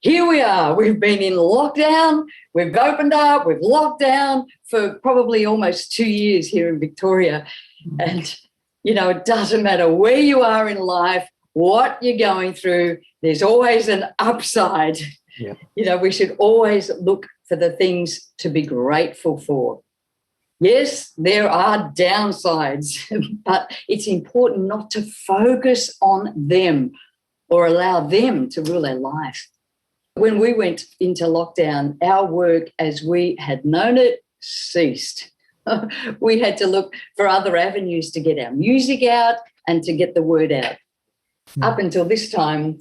here we are. We've been in lockdown. We've opened up. We've locked down for probably almost 2 years here in Victoria. And, you know, it doesn't matter where you are in life, what you're going through, there's always an upside. Yeah. You know, we should always look for the things to be grateful for. Yes, there are downsides, but it's important not to focus on them or allow them to rule our life. When we went into lockdown, our work as we had known it ceased. We had to look for other avenues to get our music out and to get the word out. Up until this time,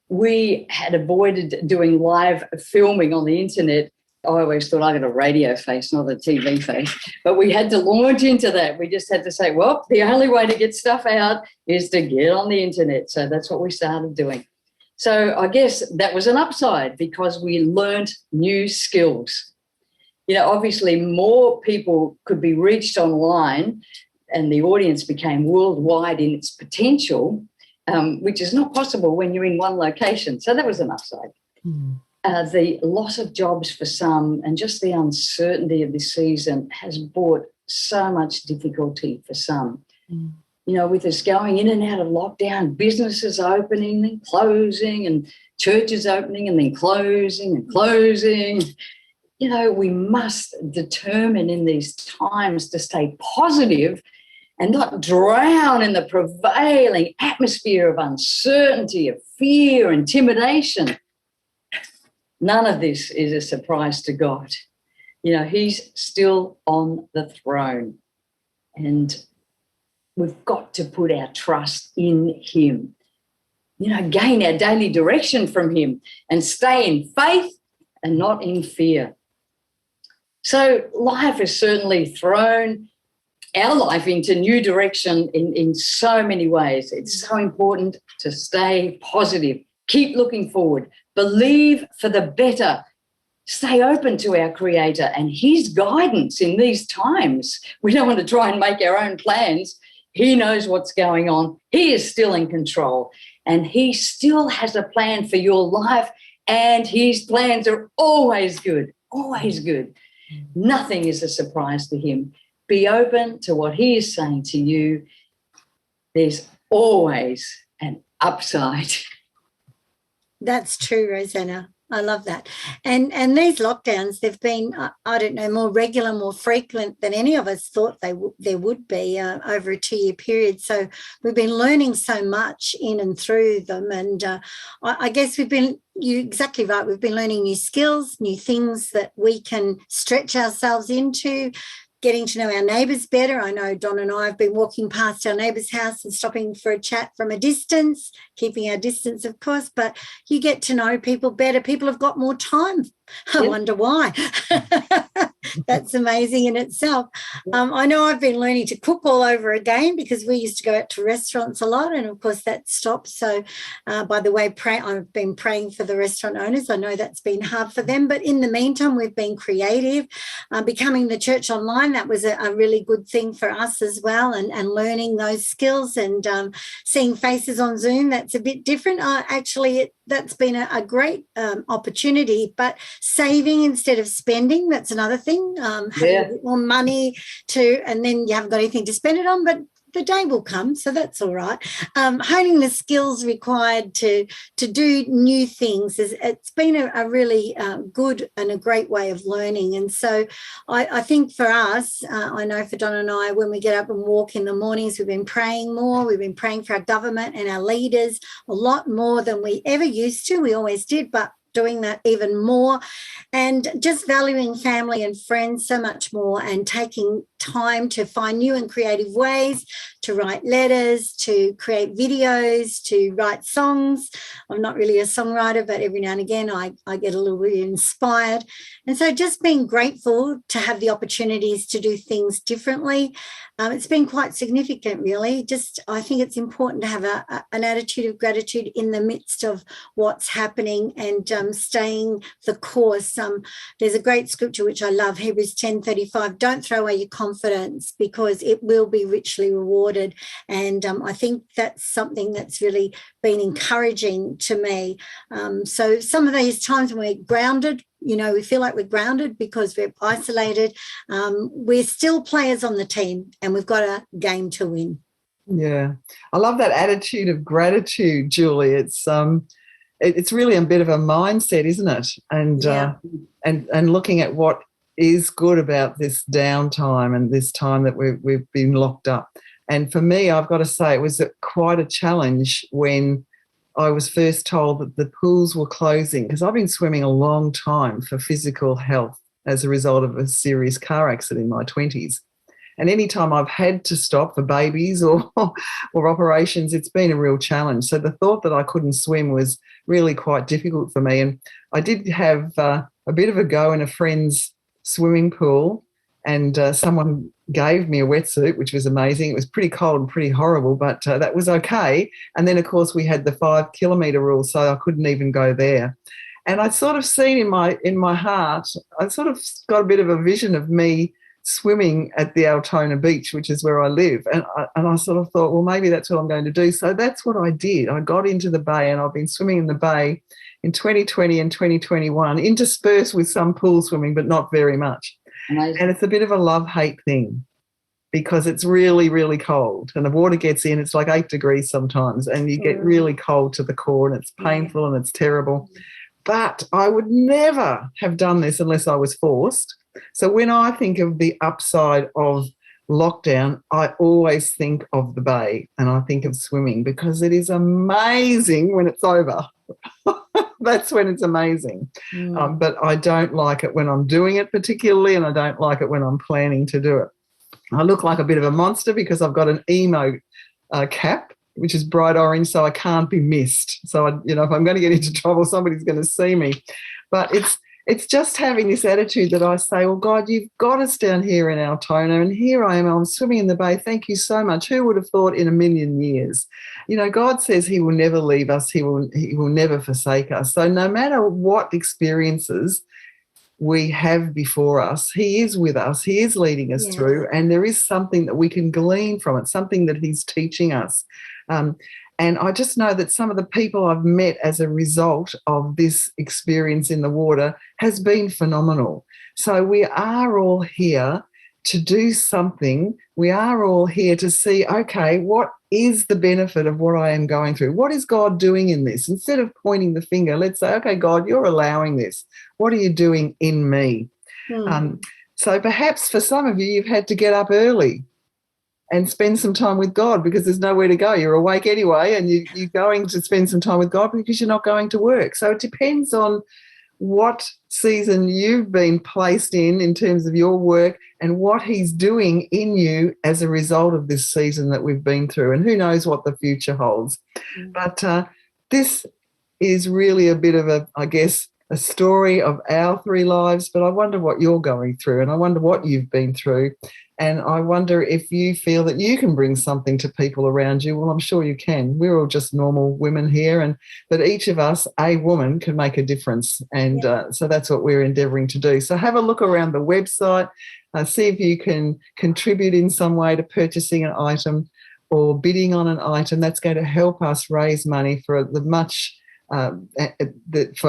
we had avoided doing live filming on the internet. I always thought I got a radio face, not a TV face. But we had to launch into that. We just had to say, well, the only way to get stuff out is to get on the internet. So that's what we started doing. So I guess that was an upside because we learned new skills. You know, obviously more people could be reached online and the audience became worldwide in its potential, which is not possible when you're in one location. So that was an upside. The loss of jobs for some and just the uncertainty of this season has brought so much difficulty for some. You know, with us going in and out of lockdown, businesses opening and closing and churches opening and then closing and closing. You know, we must determine in these times to stay positive and not drown in the prevailing atmosphere of uncertainty, of fear, intimidation. None of this is a surprise to God. You know, he's still on the throne. And we've got to put our trust in him. You know, gain our daily direction from him and stay in faith and not in fear. So life has certainly thrown our life into new direction in so many ways. It's so important to stay positive, keep looking forward, believe for the better, stay open to our Creator and his guidance in these times. We don't want to try and make our own plans. He knows what's going on. He is still in control and he still has a plan for your life and his plans are always good, always good. Nothing is a surprise to him. Be open to what he is saying to you. There's always an upside. That's true, Rosanna. I love that. And these lockdowns, they've been, I don't know, more regular, more frequent than any of us thought there would be over a 2-year period. So we've been learning so much in and through them. And I guess you're exactly right. We've been learning new skills, new things that we can stretch ourselves into, getting to know our neighbours better. I know Don and I have been walking past our neighbour's house and stopping for a chat from a distance, keeping our distance, of course, but you get to know people better. People have got more time. I wonder why. That's amazing in itself. I know I've been learning to cook all over again because we used to go out to restaurants a lot and, of course, that stopped. So, by the way, I've been praying for the restaurant owners. I know that's been hard for them. But in the meantime, we've been creative. Becoming the church online, that was a really good thing for us as well, and learning those skills and seeing faces on Zoom, that's a bit different. That's been a great opportunity, but saving instead of spending, that's another thing. Having a bit more money and then you haven't got anything to spend it on, but the day will come, so that's all right. Honing the skills required to do new things, it's been a really good and a great way of learning. And so I think for us, I know for Don and I, when we get up and walk in the mornings, we've been praying more. We've been praying for our government and our leaders a lot more than we ever used to. We always did, but doing that even more, and just valuing family and friends so much more, and taking time to find new and creative ways to write letters, to create videos, to write songs. I'm not really a songwriter, but every now and again I get a little bit inspired. And so just being grateful to have the opportunities to do things differently. It's been quite significant, really. I think it's important to have an attitude of gratitude in the midst of what's happening, and staying the course. There's a great scripture which I love, Hebrews 10:35. Don't throw away your confidence, because it will be richly rewarded. And I think that's something that's really been encouraging to me. So some of these times when we're grounded, we feel like we're grounded because we're isolated. We're still players on the team, and we've got a game to win. Yeah, I love that attitude of gratitude, Julie. It's really a bit of a mindset, isn't it? And and looking at what is good about this downtime and this time that we've been locked up. And for me, I've got to say, it was quite a challenge when I was first told that the pools were closing, because I've been swimming a long time for physical health as a result of a serious car accident in my 20s. And any time I've had to stop for babies or operations, it's been a real challenge. So the thought that I couldn't swim was really quite difficult for me. And I did have a bit of a go in a friend's swimming pool, and someone gave me a wetsuit, which was amazing. It was pretty cold and pretty horrible, but that was okay. And then, of course, we had the 5 kilometre rule, so I couldn't even go there. And I'd sort of seen in my heart, I sort of got a bit of a vision of me swimming at the Altona beach, which is where I live. And I sort of thought, well, maybe that's what I'm going to do. So that's what I did. I got into the bay, and I've been swimming in the bay in 2020 and 2021, interspersed with some pool swimming, but not very much. Amazing. And it's a bit of a love-hate thing, because it's really, really cold, and the water gets in. It's like 8 degrees sometimes, and you get really cold to the core, and it's painful and it's terrible. But I would never have done this unless I was forced. So when I think of the upside of lockdown, I always think of the bay, and I think of swimming, because it is amazing when it's over. That's when it's amazing. But I don't like it when I'm doing it particularly, and I don't like it when I'm planning to do it. I look like a bit of a monster because I've got an emo cap, which is bright orange, so I can't be missed. So, if I'm going to get into trouble, somebody's going to see me. But it's just having this attitude that I say, well, God, you've got us down here in Altona, and here I am, I'm swimming in the bay. Thank you so much. Who would have thought in a million years? God says he will never leave us. He will never forsake us. So no matter what experiences we have before us, he is with us. He is leading us through, and there is something that we can glean from it, something that he's teaching us. And I just know that some of the people I've met as a result of this experience in the water has been phenomenal. So we are all here to do something. We are all here to see, okay, what is the benefit of what I am going through? What is God doing in this? Instead of pointing the finger, let's say, okay, God, you're allowing this. What are you doing in me? So perhaps for some of you, you've had to get up early and spend some time with God because there's nowhere to go. You're awake anyway, and you're going to spend some time with God because you're not going to work. So it depends on what season you've been placed in terms of your work, and what he's doing in you as a result of this season that we've been through. And who knows what the future holds. But this is really a bit of a story of our 3 lives, but I wonder what you're going through, and I wonder what you've been through. And I wonder if you feel that you can bring something to people around you. Well, I'm sure you can. We're all just normal women here, but each of us, a woman, can make a difference. And so that's what we're endeavouring to do. So have a look around the website, see if you can contribute in some way to purchasing an item or bidding on an item. That's going to help us raise money for the much for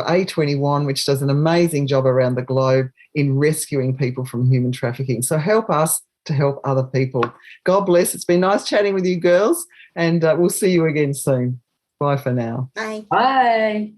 A21, which does an amazing job around the globe in rescuing people from human trafficking. So help us to help other people. God bless. It's been nice chatting with you girls, and we'll see you again soon. Bye for now. Bye. Bye.